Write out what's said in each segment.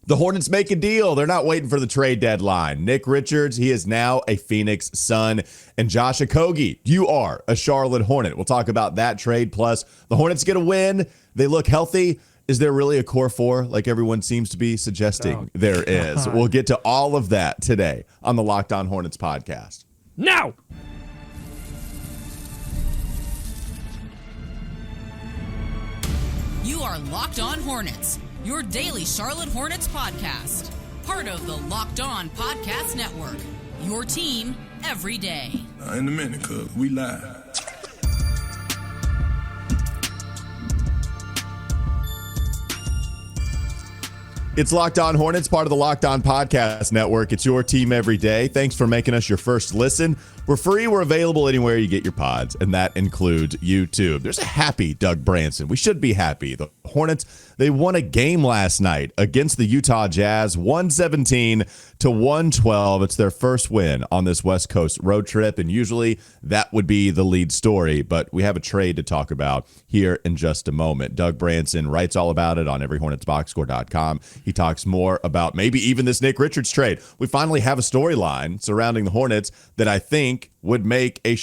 The Hornets make a deal. They're not waiting for the trade deadline. Nick Richards, he is now a Phoenix Sun. And Josh Okogie, you are a Charlotte Hornet. We'll talk about that trade. Plus, the Hornets get a win. They look healthy. Is there really a core four like everyone seems to be suggesting there is? We'll get to all of that today on the Locked On Hornets podcast. Now! You are Locked On Hornets, your daily Charlotte Hornets podcast. Part of the Locked On Podcast Network, your team every day. In a minute, cuz we live. It's Locked On Hornets, part of the Locked On Podcast Network. It's your team every day. Thanks for making us your first listen. We're free. We're available anywhere you get your pods, and that includes YouTube. There's a happy Doug Branson. We should be happy. The Hornets, they won a game last night against the Utah Jazz, 117-112. It's their first win on this West Coast road trip, and usually that would be the lead story, but we have a trade to talk about here in just a moment. Doug Branson writes all about it on everyhornetsboxscore.com. He talks more about maybe even this Nick Richards trade. We finally have a storyline surrounding the Hornets that I think would make a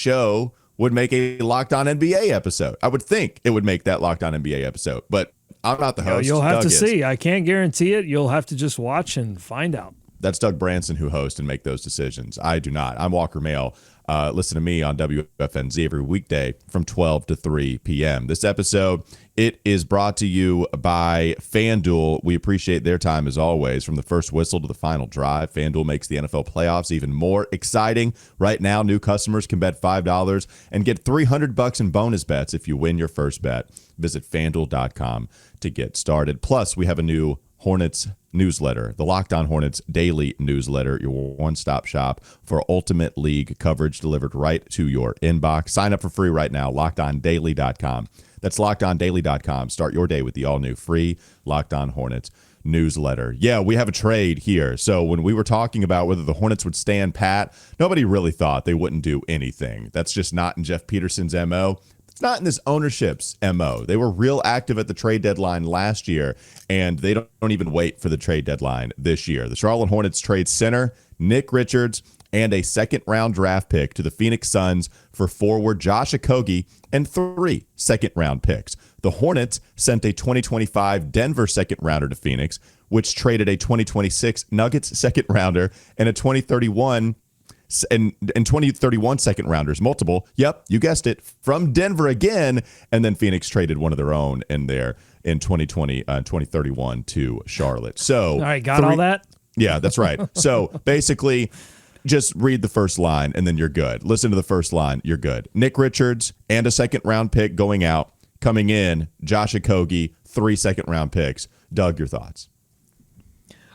Locked On NBA episode. I would think it would make that Locked On NBA episode, but I'm not the host. You'll have Doug to is. see. I can't guarantee it. You'll have to just watch and find out. That's Doug Branson who hosts and make those decisions. I do not. I'm Walker Mail. Listen to me on WFNZ every weekday from 12 to 3 p.m. This episode, it is brought to you by FanDuel. We appreciate their time as always. From the first whistle to the final drive, FanDuel makes the NFL playoffs even more exciting. Right now, new customers can bet $5 and get $300 in bonus bets if you win your first bet. Visit FanDuel.com to get started. Plus, we have a new Hornets newsletter, the Locked On Hornets daily newsletter, your one-stop shop for ultimate league coverage delivered right to your inbox. Sign up for free right now, lockedondaily.com. That's lockedondaily.com. Start your day with the all-new free Locked On Hornets newsletter. Yeah, we have a trade here. So when we were talking about whether the Hornets would stand pat, nobody really thought they wouldn't do anything. That's just not in Jeff Peterson's MO. It's not in this ownership's MO. They were real active at the trade deadline last year, and they don't even wait for the trade deadline this year. The Charlotte Hornets trade center Nick Richards and a second-round draft pick to the Phoenix Suns for forward Josh Okogie and 3 second-round picks. The Hornets sent a 2025 Denver second-rounder to Phoenix, which traded a 2026 Nuggets second-rounder and a 2031 and 2031 second rounders, multiple. Yep, you guessed it, from Denver again. And then Phoenix traded one of their own in 2031 to Charlotte. So, all right, got all that? Yeah, that's right. So basically, just read the first line and then you're good. Listen to the first line, you're good. Nick Richards and a second round pick going out, coming in, Josh Okogie, 3 second round picks. Doug, your thoughts?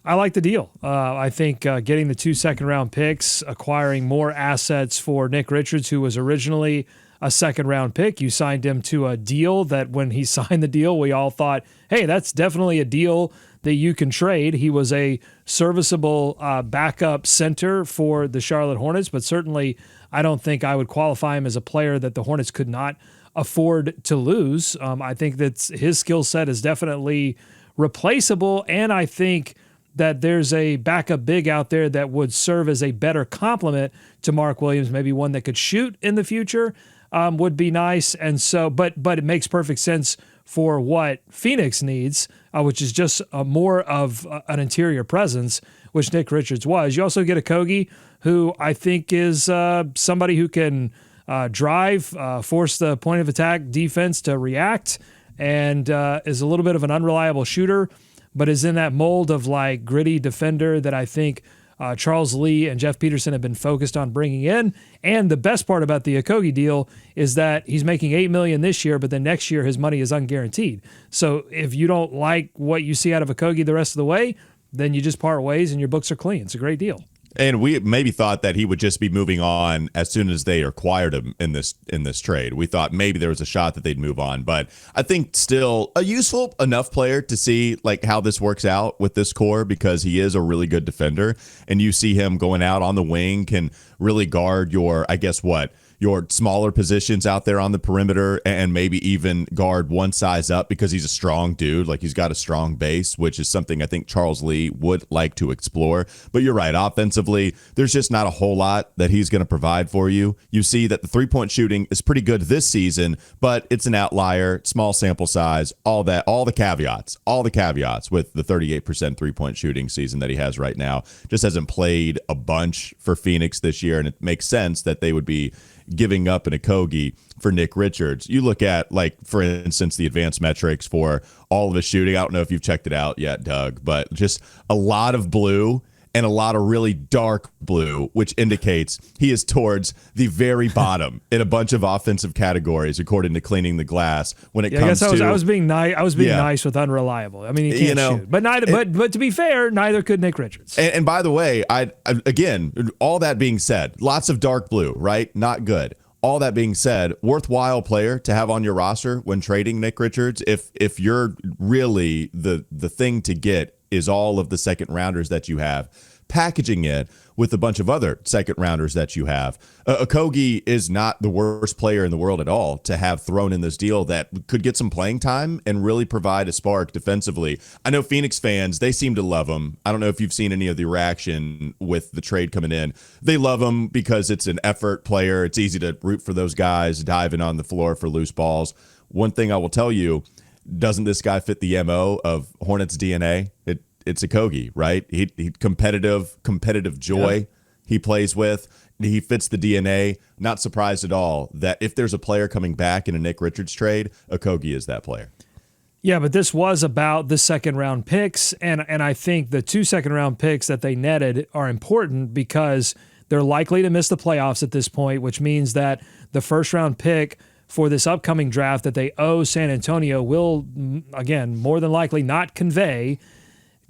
I like the deal. I think getting the 2 second-round picks, acquiring more assets for Nick Richards, who was originally a second-round pick. You signed him to a deal that when he signed the deal, we all thought, hey, that's definitely a deal that you can trade. He was a serviceable backup center for the Charlotte Hornets, but certainly I don't think I would qualify him as a player that the Hornets could not afford to lose. I think that his skill set is definitely replaceable, and I think that there's a backup big out there that would serve as a better complement to Mark Williams, maybe one that could shoot in the future would be nice. And so, but it makes perfect sense for what Phoenix needs, which is just more of an interior presence, which Nick Richards was. You also get Okogie, who I think is somebody who can drive, force the point of attack defense to react, and is a little bit of an unreliable shooter, but is in that mold of like gritty defender that I think Charles Lee and Jeff Peterson have been focused on bringing in. And the best part about the Okogie deal is that he's making $8 million this year, but then next year his money is unguaranteed. So if you don't like what you see out of Okogie the rest of the way, then you just part ways and your books are clean. It's a great deal. And we maybe thought that he would just be moving on as soon as they acquired him in this trade. We thought maybe there was a shot that they'd move on, but I think still a useful enough player to see like how this works out with this core, because he is a really good defender, and you see him going out on the wing can really guard your, I guess what, your smaller positions out there on the perimeter and maybe even guard one size up because he's a strong dude. Like, he's got a strong base, which is something I think Charles Lee would like to explore. But you're right. Offensively, there's just not a whole lot that he's going to provide for you. You see that the three-point shooting is pretty good this season, but it's an outlier, small sample size, all the caveats with the 38% three-point shooting season that he has right now. Just hasn't played a bunch for Phoenix this year, and it makes sense that they would be giving up an Okogie for Nick Richards. You look at, like, for instance, the advanced metrics for all of his shooting. I don't know if you've checked it out yet, Doug, but just a lot of blue and a lot of really dark blue, which indicates he is towards the very bottom in a bunch of offensive categories, according to Cleaning the Glass. When it comes to, I was being nice with unreliable. I mean, he can't shoot, but to be fair, neither could Nick Richards. And by the way, I again, all that being said, lots of dark blue, right? Not good. All that being said, worthwhile player to have on your roster when trading Nick Richards. If you're really the thing to get is all of the second rounders that you have, packaging it with a bunch of other second rounders that you have. Okogie is not the worst player in the world at all to have thrown in this deal that could get some playing time and really provide a spark defensively. I know Phoenix fans, they seem to love him. I don't know if you've seen any of the reaction with the trade coming in. They love him because it's an effort player. It's easy to root for those guys diving on the floor for loose balls. One thing I will tell you, doesn't this guy fit the MO of Hornets DNA? It's Okogie, right? He competitive joy he plays with. He fits the DNA. Not surprised at all that if there's a player coming back in a Nick Richards trade, Okogie is that player. Yeah, but this was about the second-round picks, and I think the 2 second-round picks that they netted are important because they're likely to miss the playoffs at this point, which means that the first-round pick for this upcoming draft that they owe San Antonio will, again, more than likely not convey,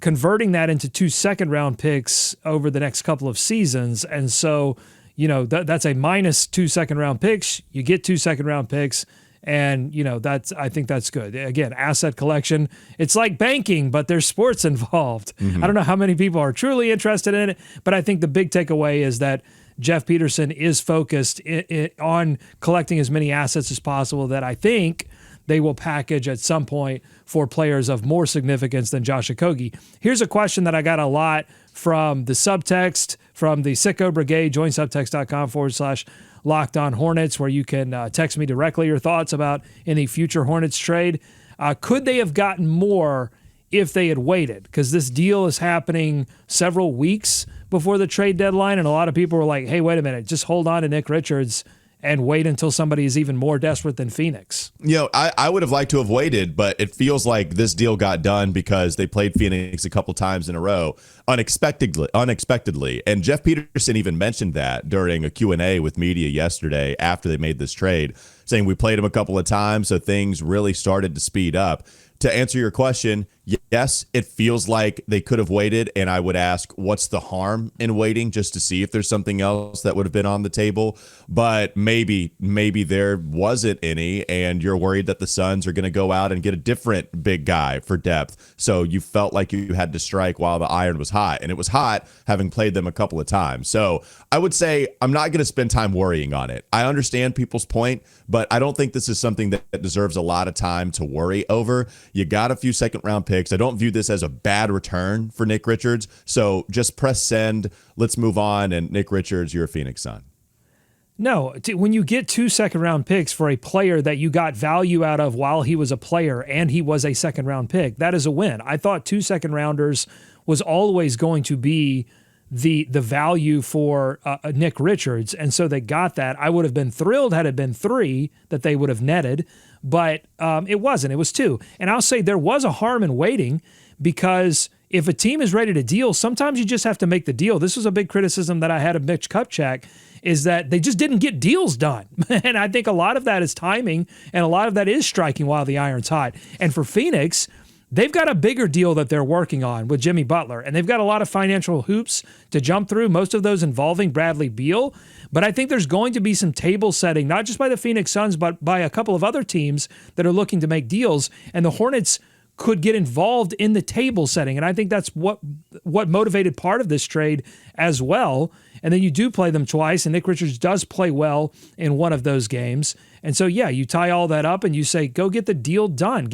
converting that into 2 second-round picks over the next couple of seasons. And so, that's a minus 2 second-round picks. You get 2 second-round picks, and, I think that's good. Again, asset collection. It's like banking, but there's sports involved. Mm-hmm. I don't know how many people are truly interested in it, but I think the big takeaway is that Jeff Peterson is focused on collecting as many assets as possible that I think they will package at some point for players of more significance than Josh Okogie. Here's a question that I got a lot from the subtext, from the Sicko Brigade. Join subtext.com/Locked On Hornets, where you can text me directly your thoughts about any future Hornets trade. Could they have gotten more if they had waited? Because this deal is happening several weeks before the trade deadline, and a lot of people were like, hey, wait a minute, just hold on to Nick Richards and wait until somebody is even more desperate than Phoenix. I would have liked to have waited, but it feels like this deal got done because they played Phoenix a couple times in a row unexpectedly. And Jeff Peterson even mentioned that during a Q&A with media yesterday after they made this trade, saying we played him a couple of times, so things really started to speed up. To answer your question, yes, it feels like they could have waited, and I would ask, what's the harm in waiting just to see if there's something else that would have been on the table? But maybe there wasn't any, and you're worried that the Suns are going to go out and get a different big guy for depth. So you felt like you had to strike while the iron was hot, and it was hot having played them a couple of times. So I would say I'm not going to spend time worrying on it. I understand people's point, but I don't think this is something that deserves a lot of time to worry over. You got a few second-round picks. I don't view this as a bad return for Nick Richards. So just press send. Let's move on. And Nick Richards, you're a Phoenix Sun. No, when you get 2 second-round picks for a player that you got value out of while he was a player and he was a second-round pick, that is a win. I thought 2 second-rounders was always going to be the value for Nick Richards, and so they got that. I would have been thrilled had it been 3 that they would have netted, but it wasn't. It was 2. And I'll say there was a harm in waiting because if a team is ready to deal, sometimes you just have to make the deal. This was a big criticism that I had of Mitch Kupchak, is that they just didn't get deals done. And I think a lot of that is timing, and a lot of that is striking while the iron's hot. And for Phoenix, they've got a bigger deal that they're working on with Jimmy Butler, and they've got a lot of financial hoops to jump through, most of those involving Bradley Beal. But I think there's going to be some table setting, not just by the Phoenix Suns, but by a couple of other teams that are looking to make deals, and the Hornets could get involved in the table setting. And I think that's what motivated part of this trade as well. and then you do play them twice, and Nick Richards does play well in one of those games. And so, yeah, you tie all that up and you say, go get the deal done.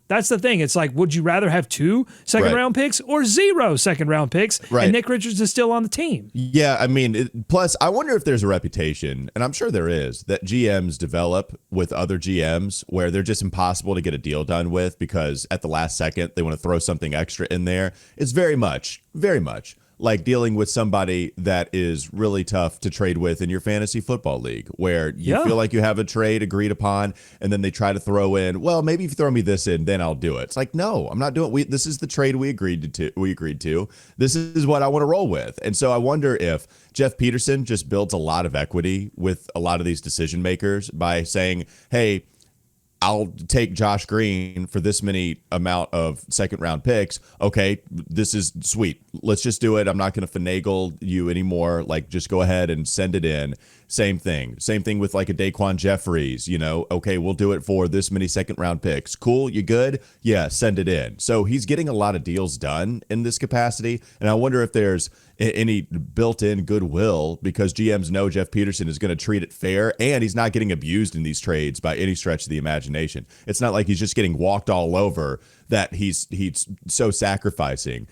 That's the thing. It's like, would you rather have 2 second-round picks or 0 second-round picks? Right. And Nick Richards is still on the team. Yeah, I mean, plus, I wonder if there's a reputation, and I'm sure there is, that GMs develop with other GMs where they're just impossible to get a deal done with because at the last second, they want to throw something extra in there. It's very much like dealing with somebody that is really tough to trade with in your fantasy football league, where you feel like you have a trade agreed upon, and then they try to throw in, well, maybe if you throw me this in, then I'll do it. It's like, no, I'm not doing it. This is the trade we agreed to. This is what I want to roll with. And so I wonder if Jeff Peterson just builds a lot of equity with a lot of these decision makers by saying, hey, I'll take Josh Green for this many amount of second round picks. Okay, this is sweet. Let's just do it. I'm not going to finagle you anymore. Like, just go ahead and send it in. Same thing with like a Daquan Jeffries, okay, we'll do it for this many second round picks. Cool. You good? Yeah. Send it in. So he's getting a lot of deals done in this capacity. And I wonder if there's any built-in goodwill because GMs know Jeff Peterson is going to treat it fair and he's not getting abused in these trades by any stretch of the imagination. It's not like he's just getting walked all over, that he's so sacrificing.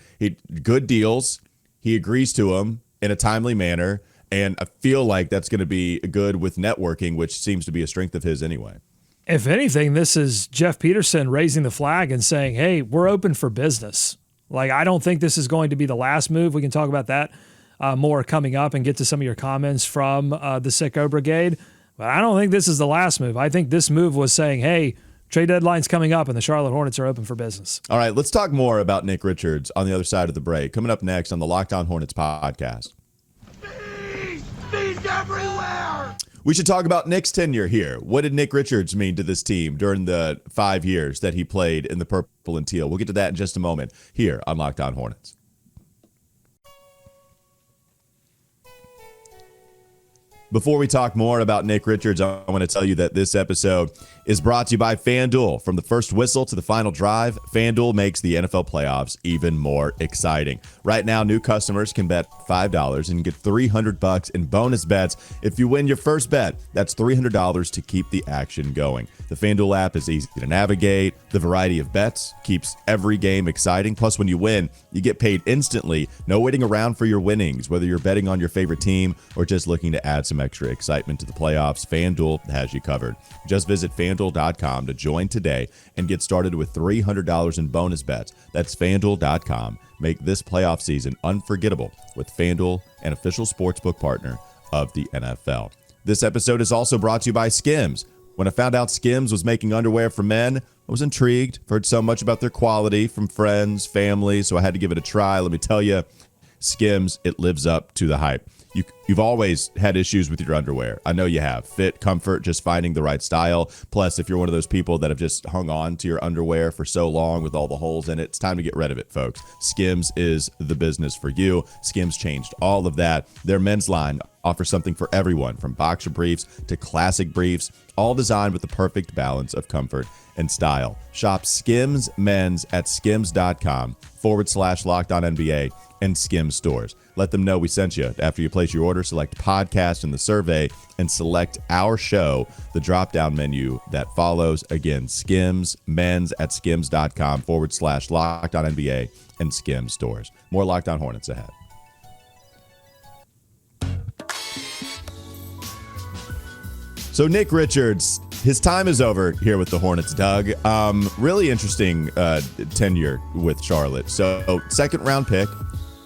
Good deals. He agrees to them in a timely manner. And I feel like that's going to be good with networking, which seems to be a strength of his anyway. If anything, this is Jeff Peterson raising the flag and saying, hey, we're open for business. Like, I don't think this is going to be the last move. We can talk about that more coming up and get to some of your comments from the Sicko Brigade. But I don't think this is the last move. I think this move was saying, hey, trade deadline's coming up and the Charlotte Hornets are open for business. All right, let's talk more about Nick Richards on the other side of the break. Coming up next on the Locked On Hornets podcast. Bees everywhere! We should talk about Nick's tenure here. What did Nick Richards mean to this team during the 5 years that he played in the purple and teal? We'll get to that in just a moment here on Locked On Hornets. Before we talk more about Nick Richards, I want to tell you that this episode is brought to you by FanDuel. From the first whistle to the final drive, FanDuel makes the NFL playoffs even more exciting. Right now, new customers can bet $5 and get $300 in bonus bets if you win your first bet. That's $300 to keep the action going. The FanDuel app is easy to navigate. The variety of bets keeps every game exciting. Plus, when you win, you get paid instantly. No waiting around for your winnings. Whether you're betting on your favorite team or just looking to add some extra excitement to the playoffs, FanDuel has you covered. Just visit FanDuel.com to join today and get started with $300 in bonus bets. That's FanDuel.com. Make this playoff season unforgettable with FanDuel, an official sportsbook partner of the NFL. This episode is also brought to you by Skims. When I found out Skims was making underwear for men, I was intrigued. I've heard so much about their quality from friends, family, so I had to give it a try. Let me tell you, Skims, it lives up to the hype. You've always had issues with your underwear. I know you have. Fit, comfort, just finding the right style. Plus, if you're one of those people that have just hung on to your underwear for so long with all the holes in it, it's time to get rid of it, folks. Skims is the business for you. Skims changed all of that. Their men's line offers something for everyone, from boxer briefs to classic briefs, all designed with the perfect balance of comfort and style. Shop Skims Men's at skims.com/LockedOnNBA and Skims stores. Let them know we sent you. After you place your order, select podcast in the survey and select our show, the drop-down menu that follows. Again, Skims Men's at skims.com/LockedOnNBA and Skims stores. More Locked On Hornets ahead. So Nick Richards, his time is over here with the Hornets, Doug. Really interesting tenure with Charlotte. So second round pick.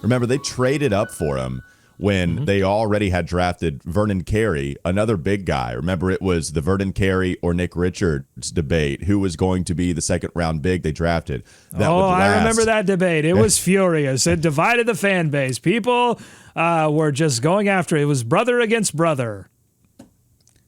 Remember, they traded up for him when they already had drafted Vernon Carey, another big guy. Remember, it was the Vernon Carey or Nick Richards debate. Who was going to be the second round big they drafted? I remember that debate. It was furious. It divided the fan base. People were just going after it. It was brother against brother.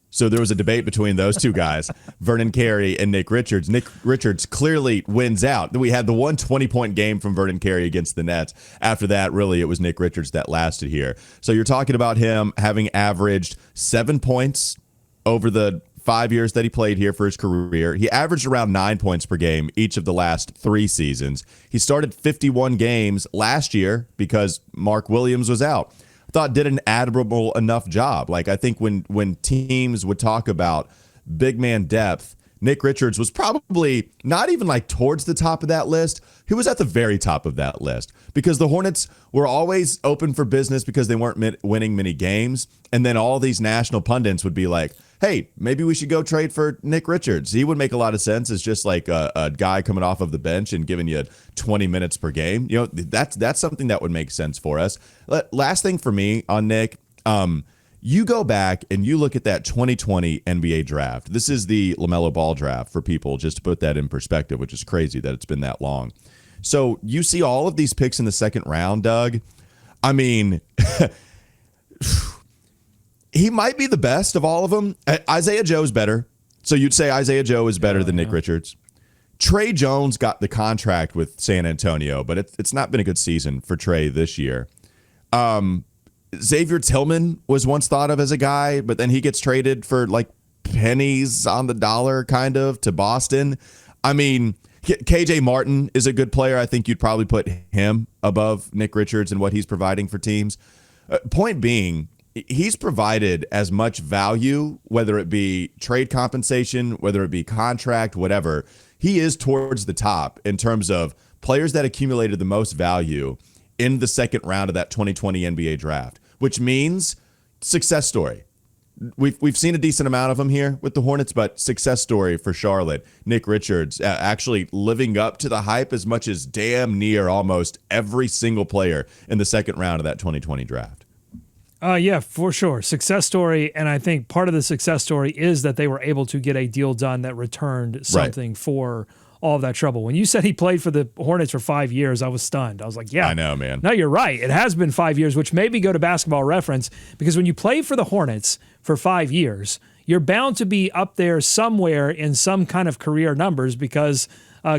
So there was a debate between those two guys, Vernon Carey and Nick Richards. Nick Richards clearly wins out. We had the 120-point game from Vernon Carey against the Nets. After that, really, it was Nick Richards that lasted here. So you're talking about him having averaged 7 points over the 5 years that he played here for his career. He averaged around 9 points per game each of the last 3 seasons. He started 51 games last year because Mark Williams was out. thought did an admirable enough job. Like, I think when teams would talk about big man depth, Nick Richards was probably not even like towards the top of that list. He was at the very top of that list because the Hornets were always open for business because they weren't winning many games. And then all these national pundits would be like, hey, maybe we should go trade for Nick Richards. He would make a lot of sense as just like a guy coming off of the bench and giving you 20 minutes per game. You know, that's something that would make sense for us. Last thing for me on Nick, you go back and you look at that 2020 NBA draft. This is the LaMelo Ball draft for people, just to put that in perspective, which is crazy that it's been that long. So you see all of these picks in the second round, Doug. I mean, he might be the best of all of them. Isaiah Joe's better. So you'd say Isaiah Joe is better than Nick Richards. Trey Jones got the contract with San Antonio, but it's not been a good season for Trey this year. Xavier Tillman was once thought of as a guy, but then he gets traded for like pennies on the dollar kind of to Boston. I mean, KJ Martin is a good player. I think you'd probably put him above Nick Richards and what he's providing for teams. Point being, he's provided as much value, whether it be trade compensation, whether it be contract, whatever. He is towards the top in terms of players that accumulated the most value in the second round of that 2020 NBA draft, which means success story. We've seen a decent amount of them here with the Hornets, but success story for Charlotte. Nick Richards actually living up to the hype as much as damn near almost every single player in the second round of that 2020 draft. Yeah, for sure. Success story. And I think part of the success story is that they were able to get a deal done that returned something for all of that trouble. When you said he played for the Hornets for 5 years, I was stunned. I was like, yeah. I know, man. No, you're right. It has been 5 years, which maybe go to Basketball Reference, because when you play for the Hornets for 5 years, you're bound to be up there somewhere in some kind of career numbers because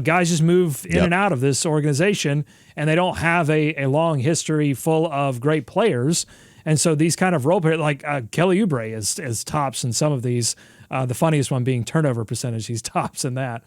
guys just move in and out of this organization, and they don't have a long history full of great players. And so these kind of role players, like Kelly Oubre is tops in some of these, the funniest one being turnover percentage. He's tops in that.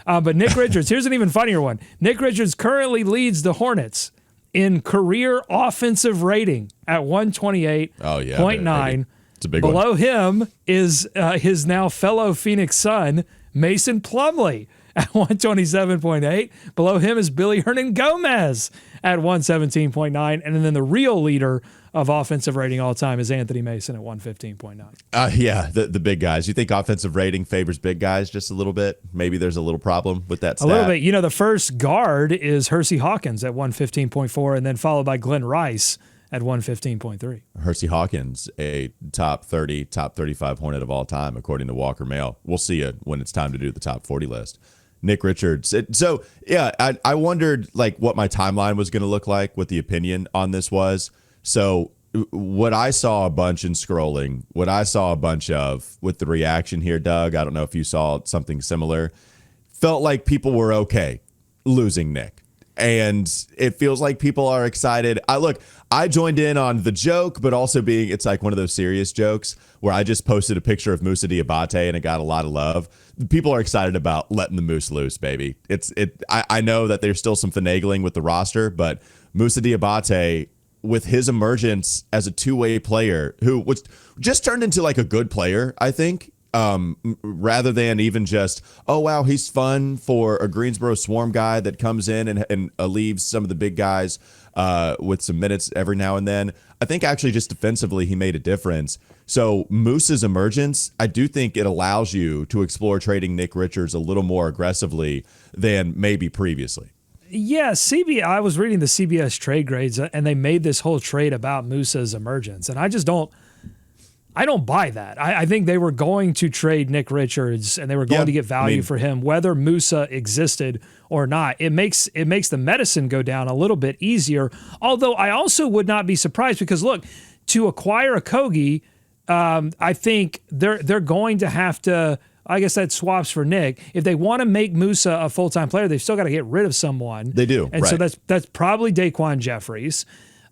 But Nick Richards, here's an even funnier one. Nick Richards currently leads the Hornets in career offensive rating at 128.9. Oh, yeah. It's a big one. Below him is his now fellow Phoenix Sun, Mason Plumlee, at 127.8. Below him is Billy Hernan-Gomez at 117.9. And then the real leader of offensive rating all time is Anthony Mason at 115.9. Yeah, the big guys. You think offensive rating favors big guys just a little bit? Maybe there's a little problem with that stat. A little bit. You know, the first guard is Hersey Hawkins at 115.4, and then followed by Glenn Rice at 115.3. Hersey Hawkins, a top 30, top 35 Hornet of all time, according to Walker Mail. We'll see it when it's time to do the top 40 list. Nick Richards. I wondered like what my timeline was going to look like, what the opinion on this was. So what I saw a bunch in scrolling, what I saw a bunch of with the reaction here, Doug, I don't know if you saw something similar, felt like people were okay losing Nick. And it feels like people are excited. I joined in on the joke, but also it's like one of those serious jokes where I just posted a picture of Musa Diabate and it got a lot of love. People are excited about letting the Moose loose, baby. I know that there's still some finagling with the roster, but Musa Diabate, with his emergence as a two-way player who was just turned into like a good player, I think, rather than even just, oh, wow, he's fun for a Greensboro Swarm guy that comes in and leaves some of the big guys with some minutes every now and then. I think actually just defensively he made a difference. So Moose's emergence, I do think it allows you to explore trading Nick Richards a little more aggressively than maybe previously. Yeah, I was reading the CBS trade grades, and they made this whole trade about Musa's emergence, and I don't buy that. I think they were going to trade Nick Richards, and they were going to get value for him, whether Musa existed or not. It makes the medicine go down a little bit easier, although I also would not be surprised because, look, to acquire a Kogi, I think they're going to have to, I guess that swaps for Nick. If they want to make Musa a full-time player, they've still got to get rid of someone. They do, and right. so that's probably Daquan Jeffries.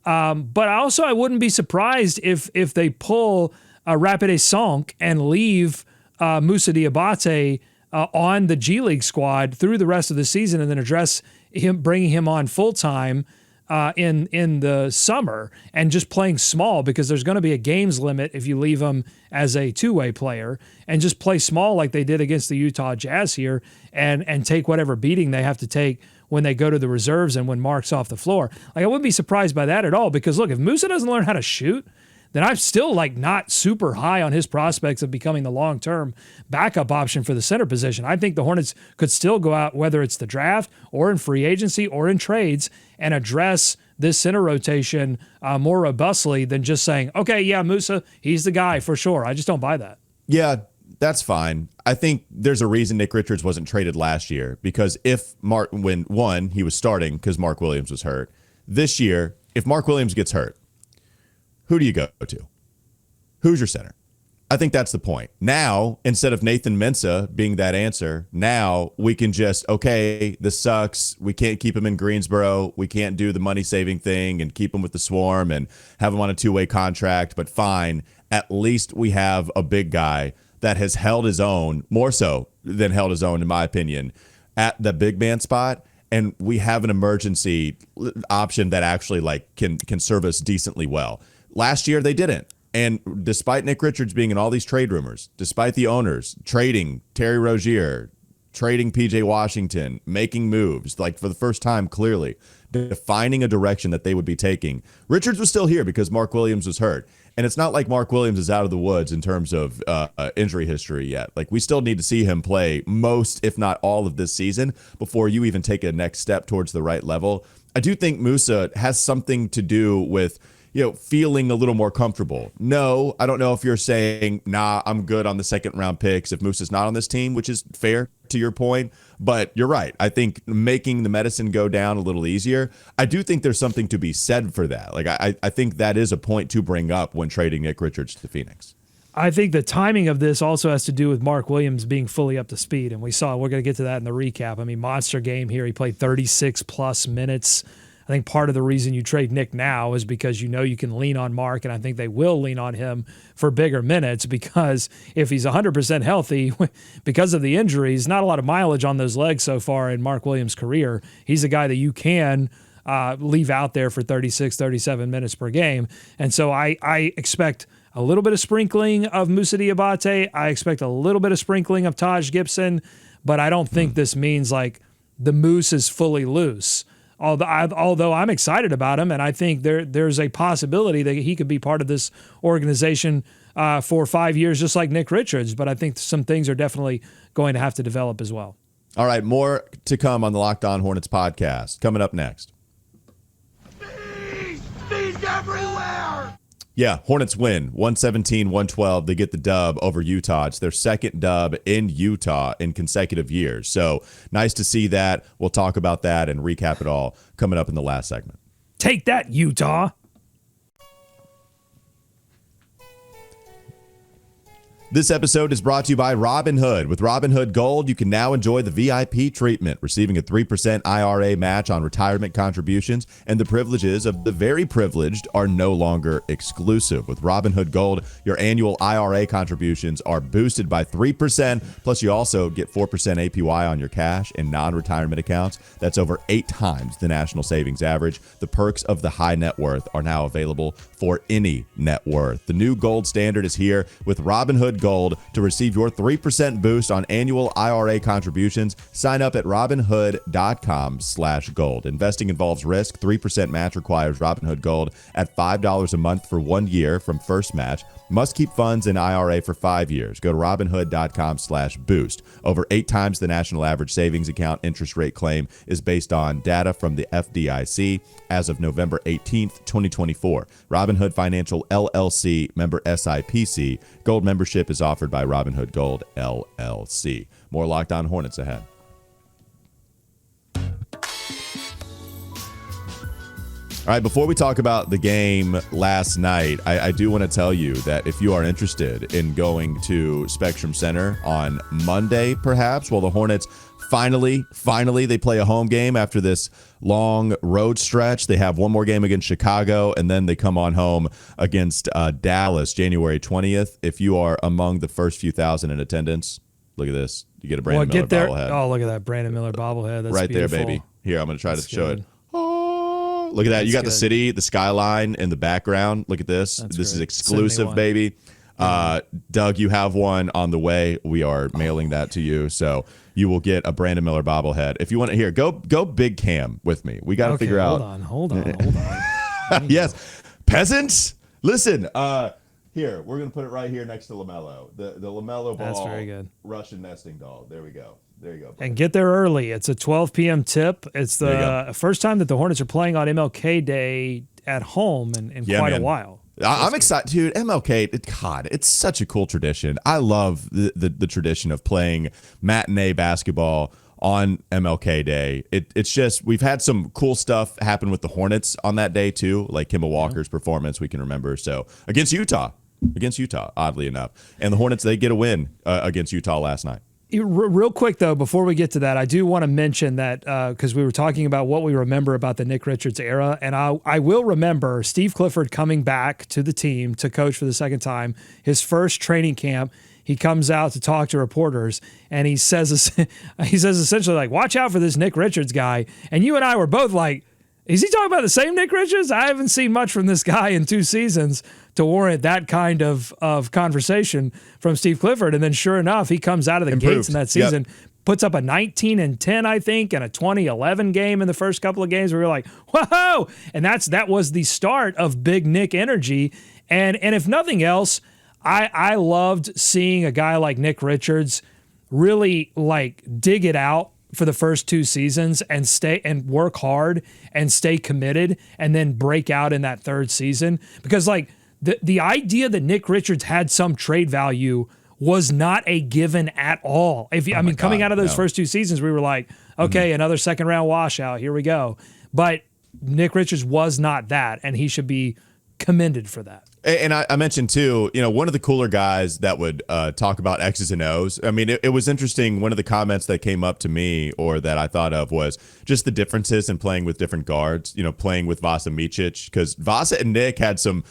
But I wouldn't be surprised if they pull Rapide Sonk and leave Musa Diabate on the G League squad through the rest of the season and then address him, bringing him on full-time in the summer and just playing small, because there's going to be a games limit if you leave him as a two-way player, and just play small like they did against the Utah Jazz here, and take whatever beating they have to take when they go to the reserves and when Mark's off the floor. Like, I wouldn't be surprised by that at all, because look, if Musa doesn't learn how to shoot, then I'm still not super high on his prospects of becoming the long-term backup option for the center position. I think the Hornets could still go out, whether it's the draft or in free agency or in trades, and address this center rotation more robustly than just saying, okay, yeah, Musa, he's the guy for sure. I just don't buy that. Yeah, that's fine. I think there's a reason Nick Richards wasn't traded last year, because when he was starting because Mark Williams was hurt. This year, if Mark Williams gets hurt, who do you go to? Who's your center? I think that's the point. Now, instead of Nathan Mensah being that answer, now we can just, okay, this sucks. We can't keep him in Greensboro. We can't do the money-saving thing and keep him with the Swarm and have him on a two-way contract, but fine. At least we have a big guy that has held his own, more so than held his own, in my opinion, at the big man spot. And we have an emergency option that actually can serve us decently well. Last year, they didn't. And despite Nick Richards being in all these trade rumors, despite the owners trading Terry Rozier, trading PJ Washington, making moves, for the first time, clearly, defining a direction that they would be taking, Richards was still here because Mark Williams was hurt. And it's not like Mark Williams is out of the woods in terms of injury history yet. We still need to see him play most, if not all, of this season before you even take a next step towards the right level. I do think Musa has something to do with feeling a little more comfortable. No, I don't know if you're saying, nah, I'm good on the second round picks if Musa's not on this team, which is fair to your point. But you're right. I think making the medicine go down a little easier, I do think there's something to be said for that. I think that is a point to bring up when trading Nick Richards to Phoenix. I think the timing of this also has to do with Mark Williams being fully up to speed. And we're going to get to that in the recap. I mean, monster game here. He played 36 plus minutes. I think part of the reason you trade Nick now is because you can lean on Mark, and I think they will lean on him for bigger minutes, because if he's 100% healthy, because of the injuries, not a lot of mileage on those legs so far in Mark Williams' career. He's a guy that you can leave out there for 36, 37 minutes per game. And so I expect a little bit of sprinkling of Musa Diabate. I expect a little bit of sprinkling of Taj Gibson, but I don't think this means the Moose is fully loose. Although I'm excited about him, and I think there's a possibility that he could be part of this organization for 5 years, just like Nick Richards. But I think some things are definitely going to have to develop as well. All right, more to come on the Locked On Hornets podcast. Coming up next. Bees everywhere! Yeah, Hornets win 117-112. They get the dub over Utah. It's their second dub in Utah in consecutive years. So nice to see that. We'll talk about that and recap it all coming up in the last segment. Take that, Utah. This episode is brought to you by Robinhood. With Robinhood Gold, you can now enjoy the VIP treatment, receiving a 3% IRA match on retirement contributions, and the privileges of the very privileged are no longer exclusive. With Robinhood Gold, your annual IRA contributions are boosted by 3%, plus you also get 4% APY on your cash and non-retirement accounts. That's over 8 times the national savings average. The perks of the high net worth are now available for any net worth. The new gold standard is here with Robinhood Gold. To receive your 3% boost on annual IRA contributions, sign up at Robinhood.com/gold. Investing involves risk. 3% match requires Robinhood Gold at $5 a month for 1 year from first match. Must keep funds in IRA for 5 years. Go to Robinhood.com/boost. Over 8 times the national average savings account interest rate claim is based on data from the FDIC as of November 18th, 2024. Robinhood Financial LLC, member SIPC. Gold membership is offered by Robinhood Gold LLC. More Locked On Hornets ahead. All right, before we talk about the game last night, I do want to tell you that if you are interested in going to Spectrum Center on Monday, perhaps, well, the Hornets finally, they play a home game after this long road stretch. They have one more game against Chicago, and then they come on home against Dallas January 20th. If you are among the first few thousand in attendance, look at this. You get a Brandon Miller bobblehead. Oh, look at that Brandon Miller bobblehead. That's right beautiful. there, baby. Here, I'm going to try to show it. Oh, Look at that. You got the good. city, the skyline in the background. Look at this. That's this is great. exclusive, Send me one. baby. Doug, you have one on the way. We are mailing that to you. So you will get a Brandon Miller bobblehead. If you want to hear, go big cam with me. We got to figure out. Hold on. Yes. Peasants, listen. Here, we're going to put it right here next to LaMelo. The LaMelo ball. That's very good. Russian nesting doll. There we go. There you go. And get there early. It's a 12 p.m. tip. It's the first time that the Hornets are playing on MLK Day at home in quite a while. I'm excited, dude. MLK, God, it's such a cool tradition. I love the tradition of playing matinee basketball on MLK Day. It's just, we've had some cool stuff happen with the Hornets on that day too, like Kemba Walker's performance we can remember. So against Utah, oddly enough. And the Hornets, they get a win against Utah last night. Real quick, though, before we get to that, I do want to mention that because we were talking about what we remember about the Nick Richards era, and I will remember Steve Clifford coming back to the team to coach for the second time, his first training camp. He comes out to talk to reporters, and he says essentially like, watch out for this Nick Richards guy. And you and I were both like, is he talking about the same Nick Richards? I haven't seen much from this guy in 2 seasons to warrant that kind of conversation from Steve Clifford. And then sure enough, he comes out of the gates in that season, puts up a 19-10, I think, and a 20-11 game in the first couple of games where we were like, whoa! And that was the start of Big Nick energy. And if nothing else, I loved seeing a guy like Nick Richards really like dig it out for the first 2 seasons and stay and work hard and stay committed and then break out in that third season. Because like the idea that Nick Richards had some trade value was not a given at all. Coming out of those first 2 seasons, we were like, okay, another second round washout. Here we go. But Nick Richards was not that, and he should be commended for that. And I mentioned too, one of the cooler guys that would talk about X's and O's. I mean, it was interesting. One of the comments that came up to me or that I thought of was just the differences in playing with different guards, playing with Vasa Micic, because Vasa and Nick had some,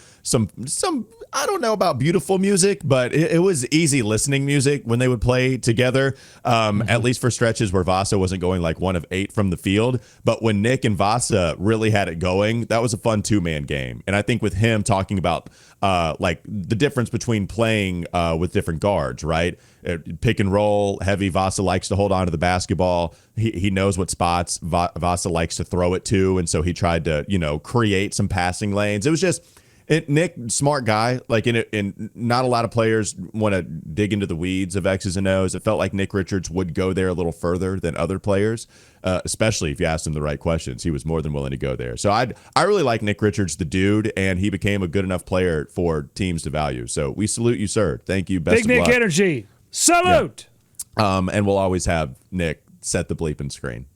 I don't know about beautiful music, but it was easy listening music when they would play together, at least for stretches where Vasa wasn't going like 1 of 8 from the field. But when Nick and Vasa really had it going, that was a fun 2-man game. And I think with him talking about like the difference between playing with different guards, right? Pick and roll, heavy. Vasa likes to hold on to the basketball. He knows what spots Vasa likes to throw it to. And so he tried to, create some passing lanes. It was just... Nick, smart guy, like in not a lot of players want to dig into the weeds of X's and O's. It felt like Nick Richards would go there a little further than other players, especially if you asked him the right questions. He was more than willing to go there. So I really like Nick Richards, the dude, and he became a good enough player for teams to value. So we salute you, sir. Thank you. Best Big of Nick luck. energy. Salute. Yeah. And we'll always have Nick set the bleeping screen.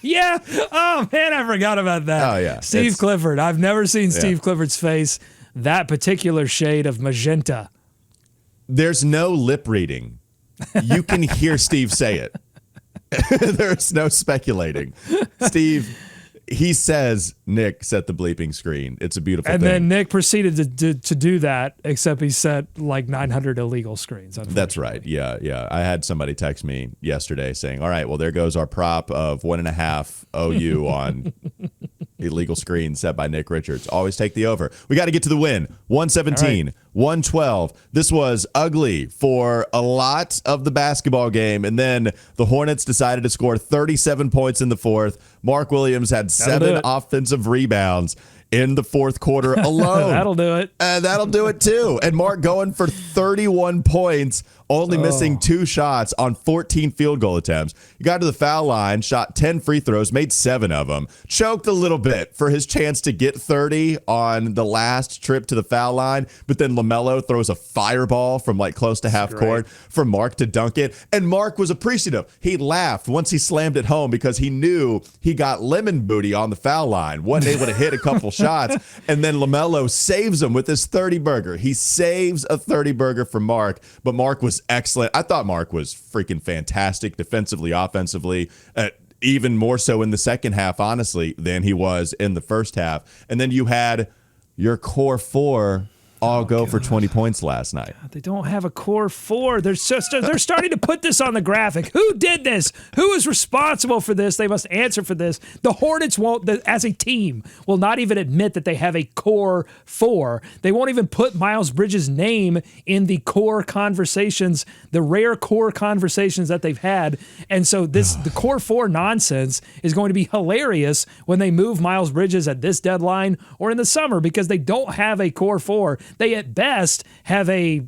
Yeah. Oh, man, I forgot about that. Oh, yeah. Steve Clifford. I've never seen Steve Clifford's face that particular shade of magenta. There's no lip reading. You can hear Steve say it. There's no speculating. Steve, he says, Nick, set the bleeping screen. It's a beautiful thing. And then Nick proceeded to do that, except he set like 900 illegal screens. That's right. Yeah. I had somebody text me yesterday saying, all right, well, there goes our prop of 1.5 OU on illegal screens set by Nick Richards. Always take the over. We got to get to the win. 117, 112. This was ugly for a lot of the basketball game. And then the Hornets decided to score 37 points in the fourth. Mark Williams had 7 offensive rebounds in the fourth quarter alone. That'll do it. That'll do it too. And Mark going for 31 points, only missing 2 shots on 14 field goal attempts. He got to the foul line, shot 10 free throws, made 7 of them. Choked a little bit for his chance to get 30 on the last trip to the foul line. But then LaMelo throws a fireball from like close to half court for Mark to dunk it. And Mark was appreciative. He laughed once he slammed it home because he knew he got lemon booty on the foul line. Wasn't able to hit a couple shots. And then LaMelo saves him with his 30-burger. He saves a 30-burger for Mark. But Mark was excellent. I thought Mark was freaking fantastic defensively, offensively, even more so in the second half, honestly, than he was in the first half. And then you had your core 4 all go for 20 points last night. They don't have a core four. They're starting to put this on the graphic. Who did this? Who is responsible for this? They must answer for this. The Hornets won't, as a team, will not even admit that they have a core four. They won't even put Miles Bridges' name in the core conversations, the rare core conversations that they've had. And so the core four nonsense is going to be hilarious when they move Miles Bridges at this deadline or in the summer, because they don't have a core four. They at best have a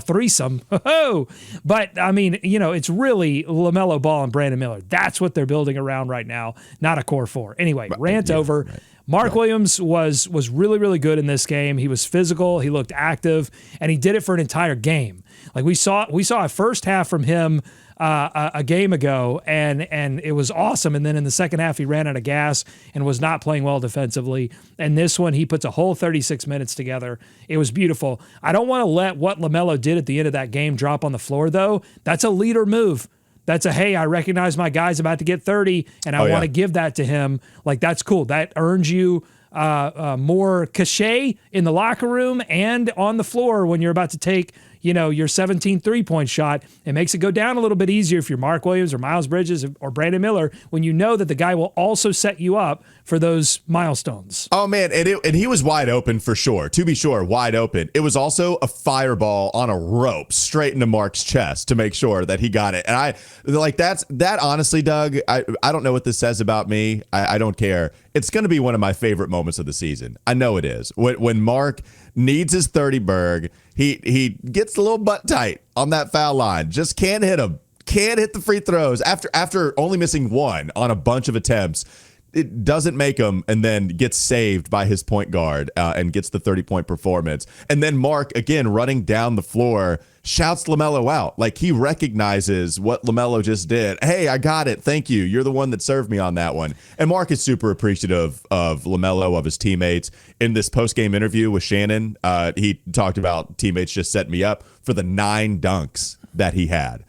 threesome. But I mean, it's really LaMelo Ball and Brandon Miller. That's what they're building around right now, not a core four. Anyway, rant over. Right. Mark Williams was really, really good in this game. He was physical, he looked active, and he did it for an entire game. Like we saw a first half from him a game ago, and it was awesome. And then in the second half, he ran out of gas and was not playing well defensively. And this one, he puts a whole 36 minutes together. It was beautiful. I don't want to let what LaMelo did at the end of that game drop on the floor, though. That's a leader move. That's hey, I recognize my guy's about to get 30, and I want to give that to him. Like, that's cool. That earns you more cachet in the locker room and on the floor when you're about to take your 17 3-point shot. It makes it go down a little bit easier if you're Mark Williams or Miles Bridges or Brandon Miller, when you know that the guy will also set you up for those milestones. Oh, man, and he was wide open for sure. To be sure, wide open. It was also a fireball on a rope straight into Mark's chest to make sure that he got it. And that honestly, Doug, I don't know what this says about me. I don't care. It's going to be one of my favorite moments of the season. I know it is. When Mark needs his 30 burg, he gets a little butt tight on that foul line. Just can't hit him. Can't hit the free throws after only missing one on a bunch of attempts. It doesn't make him, and then gets saved by his point guard and gets the 30-point performance. And then Mark, again, running down the floor, shouts LaMelo out. Like, he recognizes what LaMelo just did. Hey, I got it. Thank you. You're the one that served me on that one. And Mark is super appreciative of LaMelo, of his teammates. In this post-game interview with Shannon, he talked about teammates just setting me up for the 9 dunks that he had.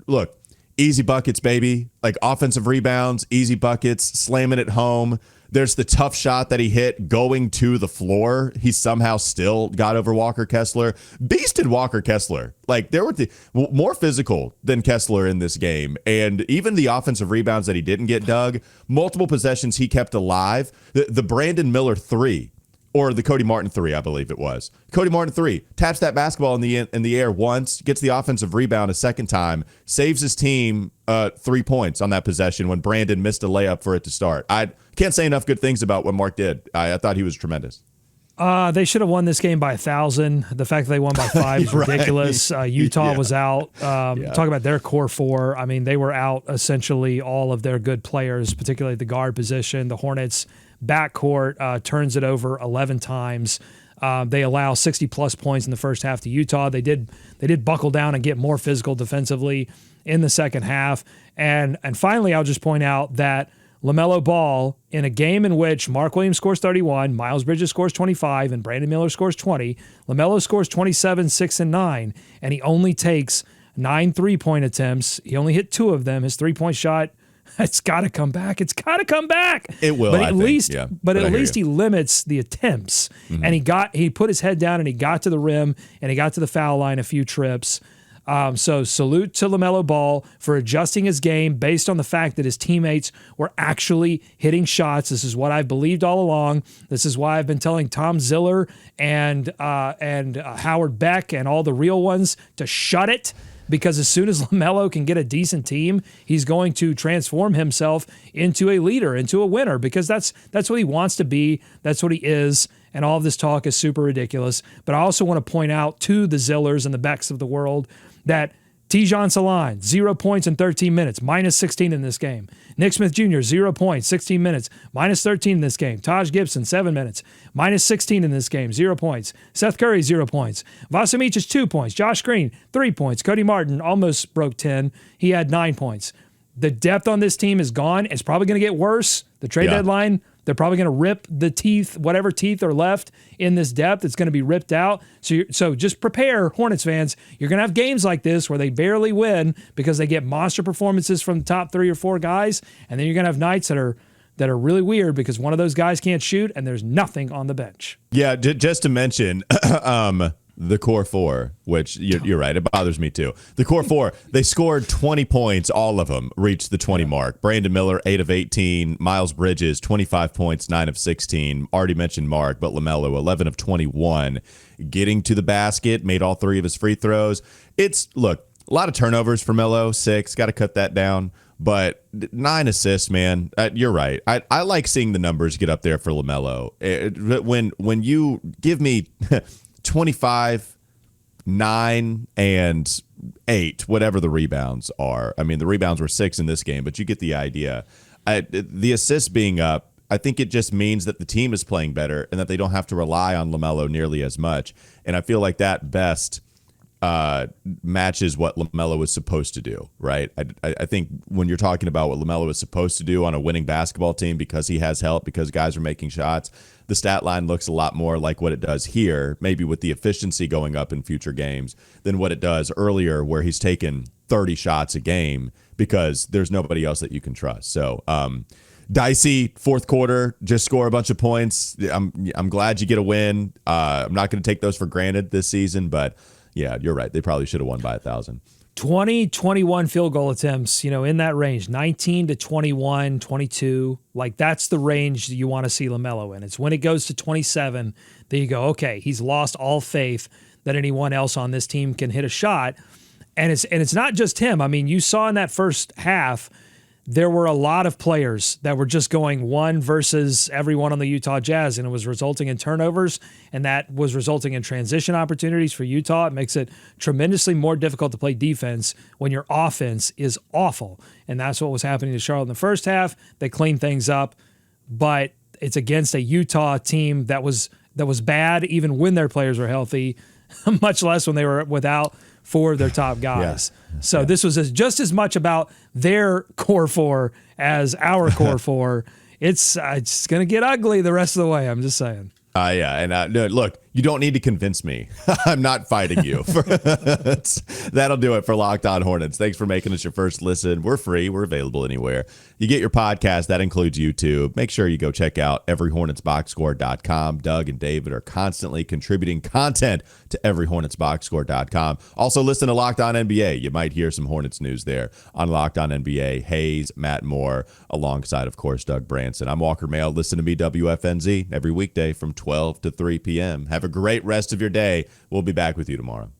Look, easy buckets, baby. Like, offensive rebounds, easy buckets, slamming it home. There's the tough shot that he hit going to the floor. He somehow still got over Walker Kessler. Beasted Walker Kessler. Like, there were more physical than Kessler in this game. And even the offensive rebounds that he didn't get, Doug, multiple possessions he kept alive. The Brandon Miller 3, or the Cody Martin 3, I believe it was. Cody Martin 3 taps that basketball in the air once, gets the offensive rebound a second time, saves his team 3 points on that possession when Brandon missed a layup for it to start. I can't say enough good things about what Mark did. I thought he was tremendous. They should have won this game by 1,000. The fact that they won by 5 is ridiculous. Utah was out. Talk about their core four. I mean, they were out essentially all of their good players, particularly the guard position. The Hornets backcourt turns it over 11 times. They allow 60-plus points in the first half to Utah. They did buckle down and get more physical defensively in the second half. And finally, I'll just point out that LaMelo Ball, in a game in which Mark Williams scores 31, Miles Bridges scores 25, and Brandon Miller scores 20, LaMelo scores 27, 6, and 9, and he only takes 9 3-point attempts. He only hit 2 of them. His 3-point shot, it's got to come back. It's got to come back. It will, but at least he limits the attempts. Mm-hmm. And he put his head down and he got to the rim and he got to the foul line a few trips. So salute to LaMelo Ball for adjusting his game based on the fact that his teammates were actually hitting shots. This is what I've believed all along. This is why I've been telling Tom Ziller and Howard Beck and all the real ones to shut it. Because as soon as LaMelo can get a decent team, he's going to transform himself into a leader, into a winner, because that's what he wants to be. That's what he is. And all of this talk is super ridiculous. But I also want to point out to the Zillers and the Becks of the world that Tijon Salan, 0 points in 13 minutes, minus 16 in this game. Nick Smith Jr., 0 points, 16 minutes, minus 13 in this game. Taj Gibson, 7 minutes, minus 16 in this game, 0 points. Seth Curry, 0 points. Vasilic, 2 points. Josh Green, 3 points. Cody Martin almost broke 10. He had 9 points. The depth on this team is gone. It's probably going to get worse. The trade deadline, they're probably going to rip the teeth, whatever teeth are left in this depth. It's going to be ripped out. So just prepare, Hornets fans. You're going to have games like this where they barely win because they get monster performances from the top 3 or 4 guys, and then you're going to have nights that are that are really weird because one of those guys can't shoot and there's nothing on the bench. Yeah, just to mention the core four, which you're right, it bothers me too. The core four, they scored 20 points, all of them reached the 20 mark. Brandon Miller, 8 of 18. Miles Bridges, 25 points, 9 of 16. Already mentioned Mark, but LaMelo, 11 of 21. Getting to the basket, made all 3 of his free throws. Look, a lot of turnovers for Melo, 6. Got to cut that down. But 9 assists, man. You're right. I like seeing the numbers get up there for LaMelo. When you give me 25, 9, and 8, whatever the rebounds are. I mean, the rebounds were 6 in this game, but you get the idea. The assists being up, I think it just means that the team is playing better and that they don't have to rely on LaMelo nearly as much. And I feel like that best matches what LaMelo was supposed to do, right? I think when you're talking about what LaMelo is supposed to do on a winning basketball team because he has help, because guys are making shots, the stat line looks a lot more like what it does here, maybe with the efficiency going up in future games, than what it does earlier where he's taken 30 shots a game because there's nobody else that you can trust. So, dicey fourth quarter, just score a bunch of points. I'm glad you get a win. I'm not going to take those for granted this season, but yeah, you're right. They probably should have won by 1,000. 20, 21 field goal attempts, in that range, 19 to 21, 22. Like, that's the range you want to see LaMelo in. It's when it goes to 27 that you go, okay, he's lost all faith that anyone else on this team can hit a shot. And it's not just him. I mean, you saw in that first half, there were a lot of players that were just going one versus everyone on the Utah Jazz, and it was resulting in turnovers, and that was resulting in transition opportunities for Utah. It makes it tremendously more difficult to play defense when your offense is awful, and that's what was happening to Charlotte in the first half. They cleaned things up, but it's against a Utah team that was bad even when their players were healthy, much less when they were without 4 of their top guys. Yeah. So this was just as much about their core 4 as our core 4. It's going to get ugly the rest of the way. I'm just saying. Yeah, and look, you don't need to convince me. I'm not fighting you. That'll do it for Locked On Hornets. Thanks for making us your first listen. We're free. We're available anywhere. You get your podcast. That includes YouTube. Make sure you go check out everyhornetsboxscore.com. Doug and David are constantly contributing content to everyhornetsboxscore.com. Also, listen to Locked On NBA. You might hear some Hornets news there on Locked On NBA. Hayes, Matt Moore, alongside, of course, Doug Branson. I'm Walker Mail. Listen to me, WFNZ, every weekday from 12 to 3 p.m. Have a great rest of your day. We'll be back with you tomorrow.